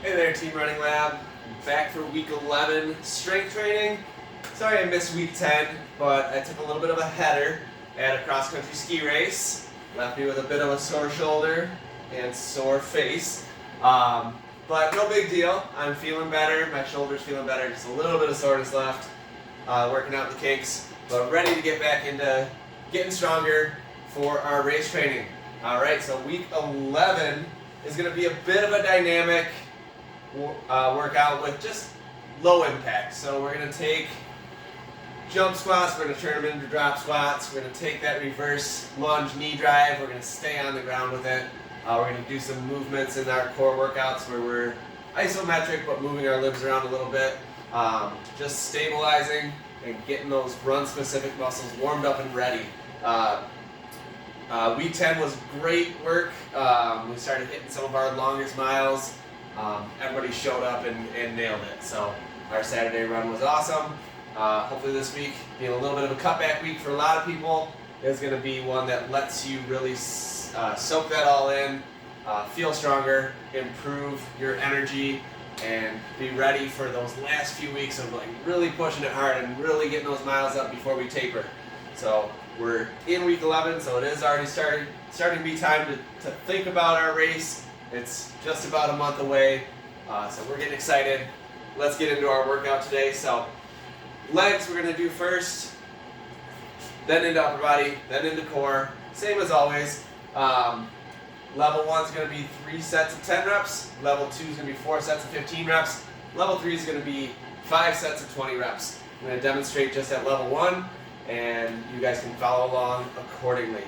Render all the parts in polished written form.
Hey there, Team Running Lab. Back for week 11 strength training. Sorry I missed week 10, but I took a little bit of a header at a cross-country ski race. Left me with a bit of a sore shoulder and sore face. But no big deal. I'm feeling better. My shoulder's feeling better. Just a little bit of soreness left. Working out the kinks, but ready to get back into getting stronger for our race training. All right, so week 11 is going to be a bit of a dynamic workout with just low impact. So we're going to take jump squats, we're going to turn them into drop squats, we're going to take that reverse lunge knee drive, we're going to stay on the ground with it. We're going to do some movements in our core workouts where we're isometric but moving our limbs around a little bit, just stabilizing and getting those run specific muscles warmed up and ready. Week 10 was great work. We started hitting some of our longest miles. Everybody showed up and nailed it. So our Saturday run was awesome. Hopefully this week, being a little bit of a cutback week for a lot of people, is going to be one that lets you really soak that all in, feel stronger, improve your energy, and be ready for those last few weeks of like really pushing it hard and really getting those miles up before we taper. So we're in week 11, so it is already starting to be time to think about our race. It's just about a month away, so we're getting excited. Let's get into our workout today. So legs we're going to do first, then into upper body, then into core. Same as always. Level 1 is going to be 3 sets of 10 reps. Level 2 is going to be 4 sets of 15 reps. Level 3 is going to be 5 sets of 20 reps. I'm going to demonstrate just at level 1, and you guys can follow along accordingly.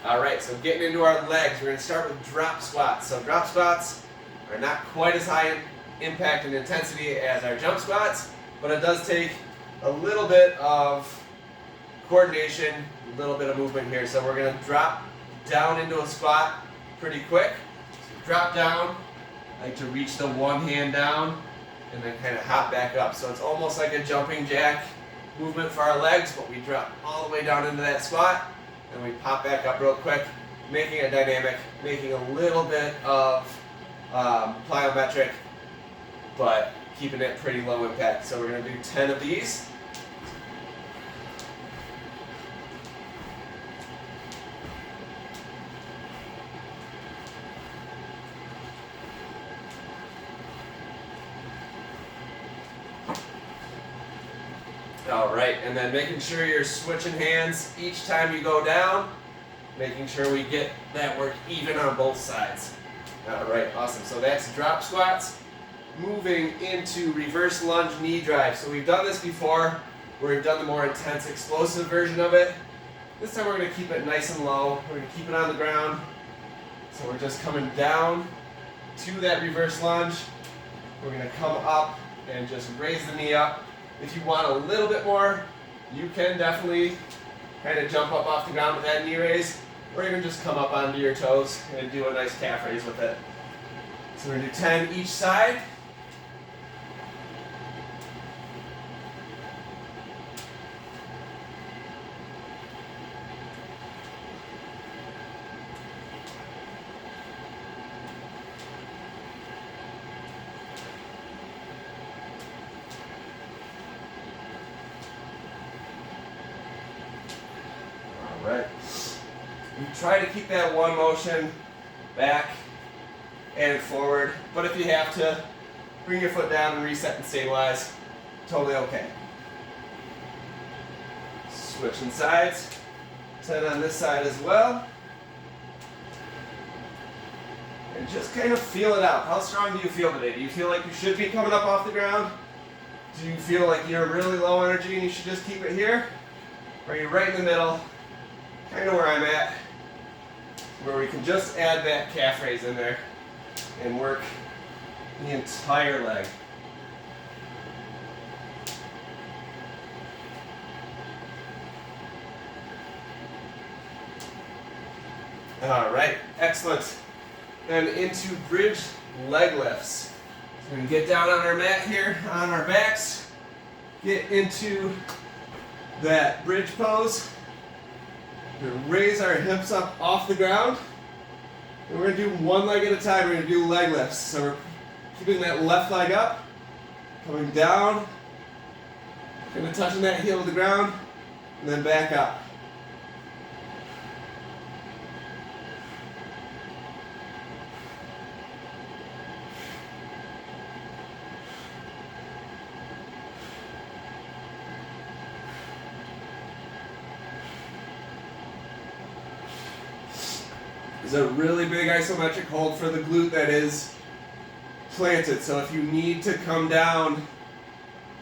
Alright, so getting into our legs, we're going to start with drop squats. So drop squats are not quite as high in impact and intensity as our jump squats, but it does take a little bit of coordination, a little bit of movement here. So we're going to drop down into a squat pretty quick. So drop down, I like to reach the one hand down and then kind of hop back up. So it's almost like a jumping jack movement for our legs, but we drop all the way down into that squat and we pop back up real quick, making it dynamic, making a little bit of plyometric, but keeping it pretty low impact. So we're going to do 10 of these. All right, and then making sure you're switching hands each time you go down, making sure we get that work even on both sides. All right, awesome. So that's drop squats. Moving into reverse lunge knee drive. So we've done this before, where we've done the more intense, explosive version of it. This time we're going to keep it nice and low. We're going to keep it on the ground. So we're just coming down to that reverse lunge. We're going to come up and just raise the knee up. If you want a little bit more, you can definitely kind of jump up off the ground with that knee raise, or even just come up onto your toes and do a nice calf raise with it. So we're going to do 10 each side. Right. You try to keep that one motion back and forward, but if you have to, bring your foot down and reset and stabilize. Totally okay. Switching sides. 10 on this side as well. And just kind of feel it out. How strong do you feel today? Do you feel like you should be coming up off the ground? Do you feel like you're really low energy and you should just keep it here? Or are you right in the middle? Kind of where I'm at, where we can just add that calf raise in there and work the entire leg. All right, excellent. Then into bridge leg lifts. So we're going to get down on our mat here, on our backs, get into that bridge pose. We're going to raise our hips up off the ground. And we're going to do one leg at a time. We're going to do leg lifts. So we're Keeping that left leg up, coming down, kind of touching that heel to the ground, and then back up. There's a really big isometric hold for the glute that is planted. So if you need to come down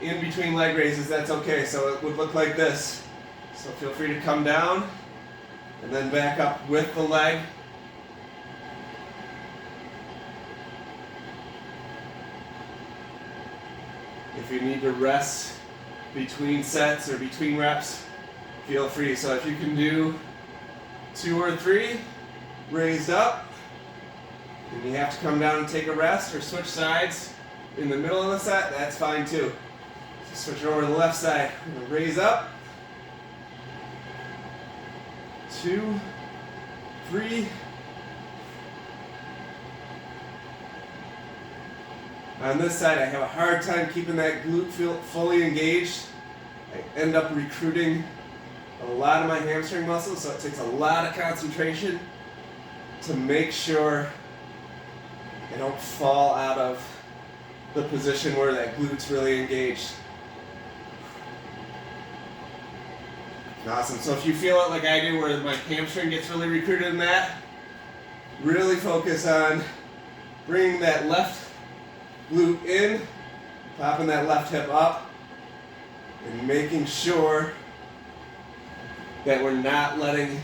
in between leg raises, that's okay. So it would look like this. So feel free to come down and then back up with the leg. If you need to rest between sets or between reps, feel free. So if you can do 2 or 3 raised up, and you have to come down and take a rest or switch sides in the middle of the set, that's fine too. So switch over to the left side. We're going to raise up. 2, 3. On this side, I have a hard time keeping that glute fully engaged. I end up recruiting a lot of my hamstring muscles, so it takes a lot of concentration to make sure I don't fall out of the position where that glute's really engaged. Awesome. So if you feel it like I do, where my hamstring gets really recruited in that, really focus on bringing that left glute in, popping that left hip up, and making sure that we're not letting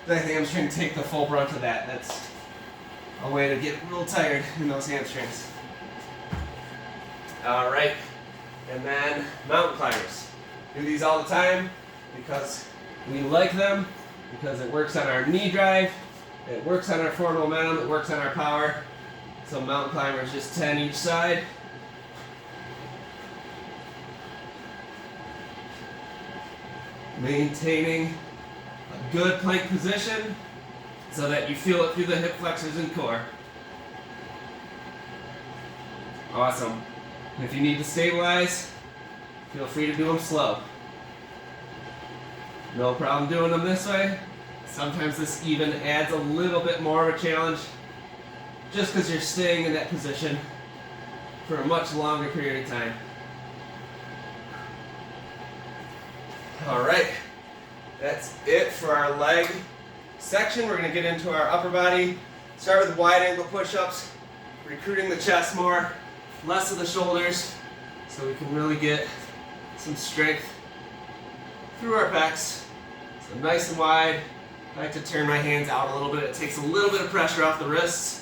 the hamstring take the full brunt of that. That's a way to get real tired in those hamstrings. All right, and then mountain climbers. Do these all the time because we like them, because it works on our knee drive, it works on our forward momentum, it works on our power. So mountain climbers, just 10 each side. Maintaining a good plank position so that you feel it through the hip flexors and core. Awesome. And if you need to stabilize, feel free to do them slow. No problem doing them this way. Sometimes this even adds a little bit more of a challenge just because you're staying in that position for a much longer period of time. All right, that's it for our leg section. We're going to get into our upper body. Start with wide angle push-ups, recruiting the chest more, less of the shoulders, so we can really get some strength through our pecs. So nice and wide. I like to turn my hands out a little bit. It takes a little bit of pressure off the wrists.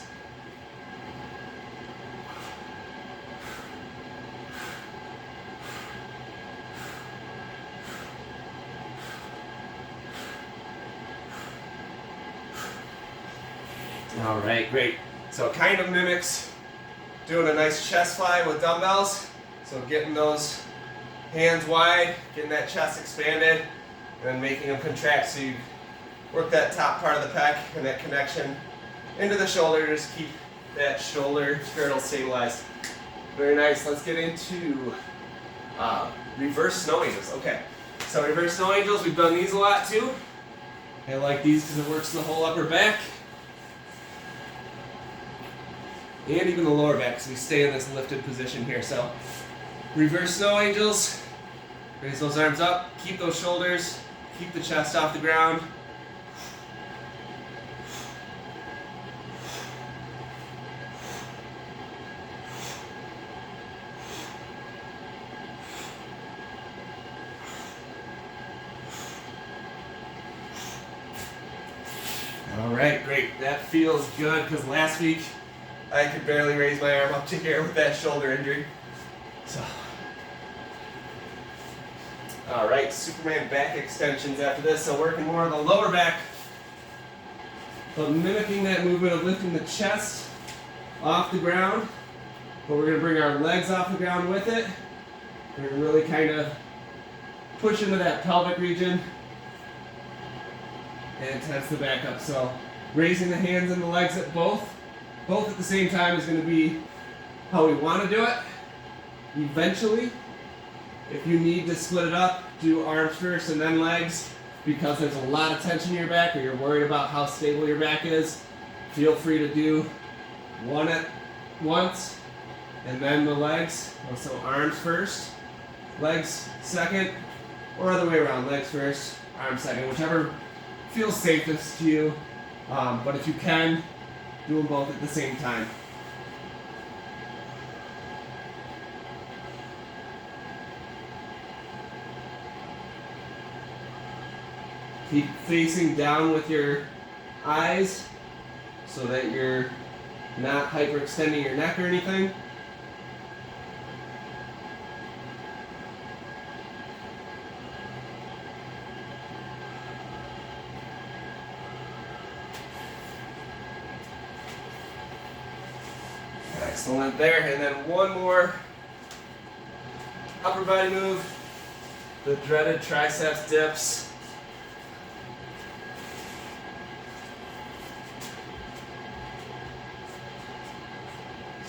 All right, great. So it kind of mimics doing a nice chest fly with dumbbells. So getting those hands wide, getting that chest expanded, and then making them contract so you work that top part of the pec and that connection into the shoulder. Just keep that shoulder girdle stabilized. Very nice. Let's get into reverse snow angels. Okay, so reverse snow angels, we've done these a lot too. I like these because it works the whole upper back. And even the lower back, so we stay in this lifted position here. So reverse snow angels, raise those arms up, keep those shoulders, keep the chest off the ground. All right, great. That feels good because last week I could barely raise my arm up to here with that shoulder injury. So, all right, Superman back extensions after this. So working more on the lower back, but mimicking that movement of lifting the chest off the ground. But we're gonna bring our legs off the ground with it. We're gonna really kind of push into that pelvic region and tense the back up. So raising the hands and the legs at both at the same time is going to be how we want to do it. Eventually, if you need to split it up, do arms first and then legs, because there's a lot of tension in your back or you're worried about how stable your back is. Feel free to do one at once and then the legs. So arms first, legs second, or other way around, legs first, arms second, whichever feels safest to you. But if you can, do them both at the same time. Keep facing down with your eyes so that you're not hyperextending your neck or anything. Excellent there. And then one more upper body move, the dreaded triceps dips.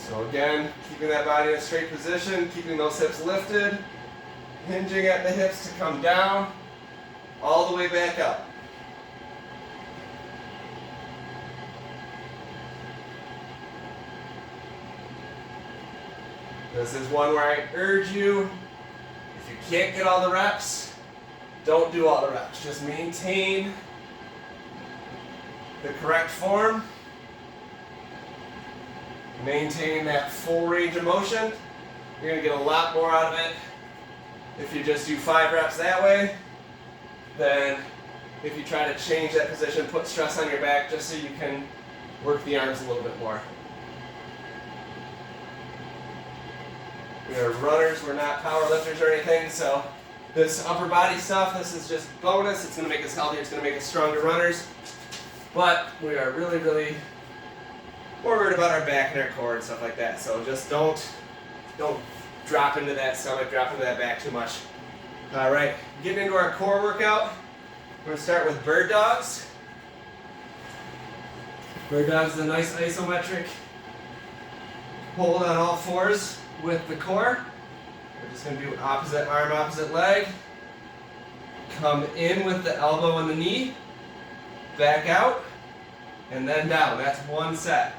So again, keeping that body in a straight position, keeping those hips lifted, hinging at the hips to come down, all the way back up. This is one where I urge you, if you can't get all the reps, don't do all the reps. Just maintain the correct form. Maintain that full range of motion. You're going to get a lot more out of it if you just do 5 reps that way than if you try to change that position, put stress on your back just so you can work the arms a little bit more. We are runners, we're not power lifters or anything, so this upper body stuff, this is just bonus. It's going to make us healthier, it's going to make us stronger runners. But we are really, really more worried about our back and our core and stuff like that. So just don't drop into that stomach, drop into that back too much. All right, getting into our core workout. We're going to start with bird dogs. Bird dogs is a nice isometric hold on all fours with the core. We're just going to do opposite arm, opposite leg. Come in with the elbow and the knee. Back out. And then down. That's one set.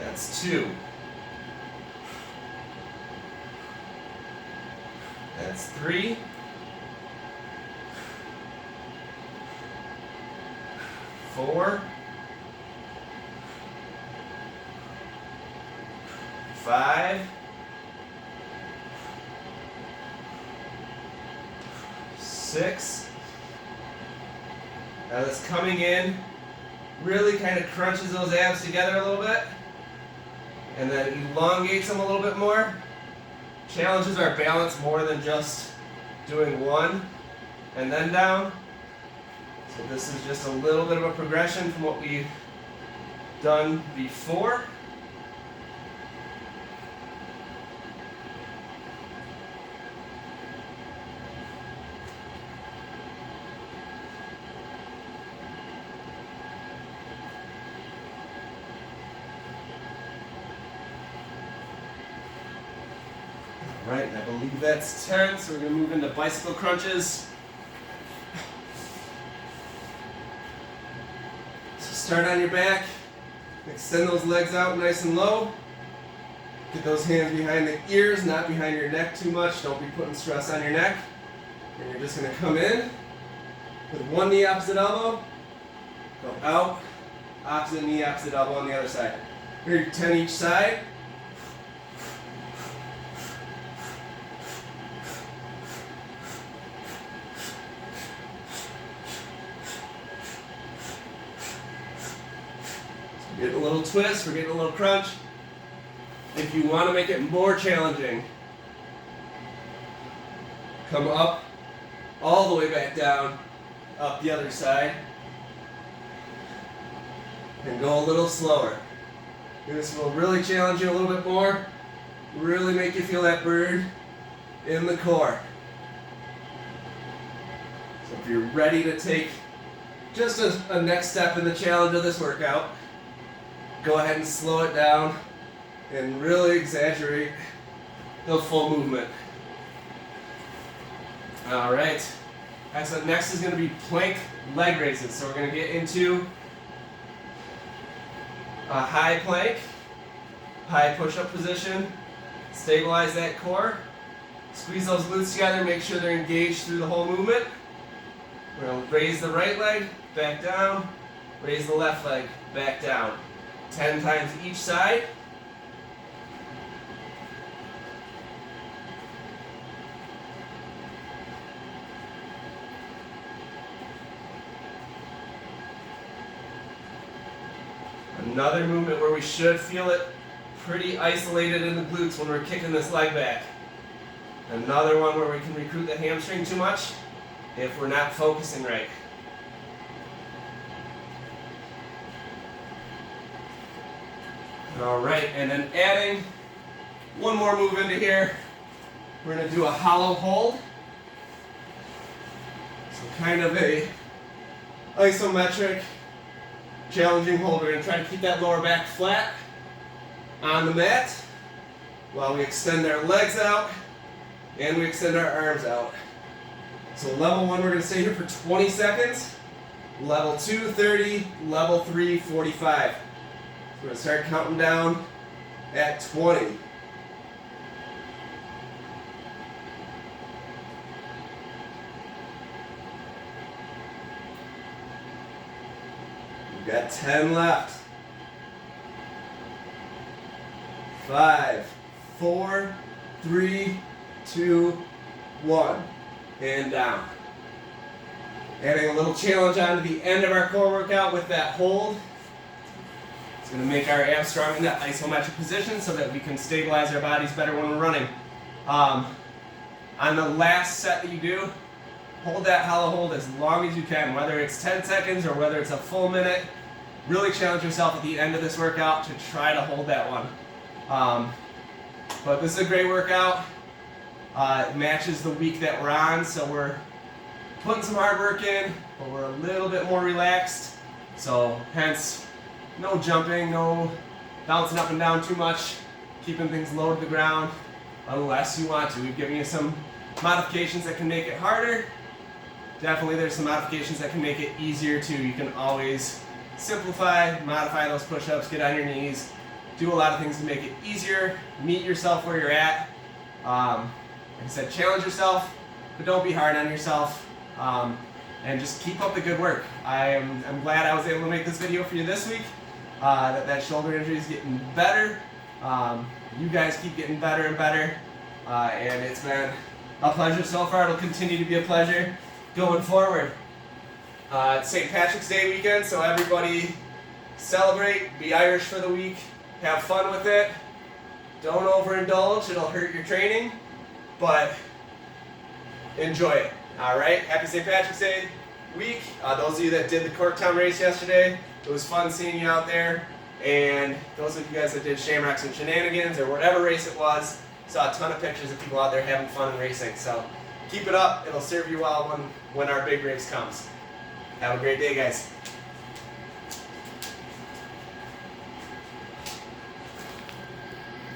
That's 2. That's 3. 4. 5. 6. Now this coming in really kind of crunches those abs together a little bit and then elongates them a little bit more. Challenges our balance more than just doing 1 and then down. So this is just a little bit of a progression from what we've done before. Right, I believe that's 10, so we're going to move into bicycle crunches. So start on your back, extend those legs out nice and low. Get those hands behind the ears, not behind your neck too much. Don't be putting stress on your neck. And you're just going to come in with one knee opposite elbow, go out, opposite knee, opposite elbow on the other side. Here, 10 each side. We're getting a little twist, we're getting a little crunch. If you want to make it more challenging, come up, all the way back down, up the other side, and go a little slower. This will really challenge you a little bit more, really make you feel that bird in the core. So if you're ready to take just a next step in the challenge of this workout. Go ahead and slow it down and really exaggerate the full movement. All right. Excellent. Next is going to be plank leg raises. So we're going to get into a high plank, high push-up position. Stabilize that core. Squeeze those glutes together. Make sure they're engaged through the whole movement. We're going to raise the right leg, back down. Raise the left leg, back down. 10 times each side. Another movement where we should feel it pretty isolated in the glutes when we're kicking this leg back. Another one where we can recruit the hamstring too much if we're not focusing right. All right, and then adding one more move into here. We're going to do a hollow hold. So kind of a isometric, challenging hold. We're going to try to keep that lower back flat on the mat while we extend our legs out and we extend our arms out. So level 1, we're going to stay here for 20 seconds. Level 2, 30. Level 3, 45. We're going to start counting down at 20. We've got 10 left. 5, 4, 3, 2, 1. And down. Adding a little challenge on to the end of our core workout with that hold. It's going to make our abs strong in that isometric position so that we can stabilize our bodies better when we're running. On the last set that you do, hold that hollow hold as long as you can, whether it's 10 seconds or whether it's a full minute. Really challenge yourself at the end of this workout to try to hold that one. But this is a great workout. It matches the week that we're on, so we're putting some hard work in, but we're a little bit more relaxed. So hence, no jumping, no bouncing up and down too much, keeping things low to the ground unless you want to. We've given you some modifications that can make it harder. Definitely there's some modifications that can make it easier too. You can always simplify, modify those push-ups, get on your knees, do a lot of things to make it easier, meet yourself where you're at. Like I said, challenge yourself, but don't be hard on yourself. And just keep up the good work. I'm glad I was able to make this video for you this week. That shoulder injury is getting better. You guys keep getting better and better. And it's been a pleasure so far. It'll continue to be a pleasure going forward. It's St. Patrick's Day weekend, so everybody celebrate, be Irish for the week, have fun with it. Don't overindulge, it'll hurt your training, but enjoy it. All right, happy St. Patrick's Day week. Those of you that did the Corktown race yesterday, it was fun seeing you out there. And those of you guys that did Shamrocks and Shenanigans or whatever race it was, saw a ton of pictures of people out there having fun and racing. So keep it up. It'll serve you well when our big race comes. Have a great day, guys.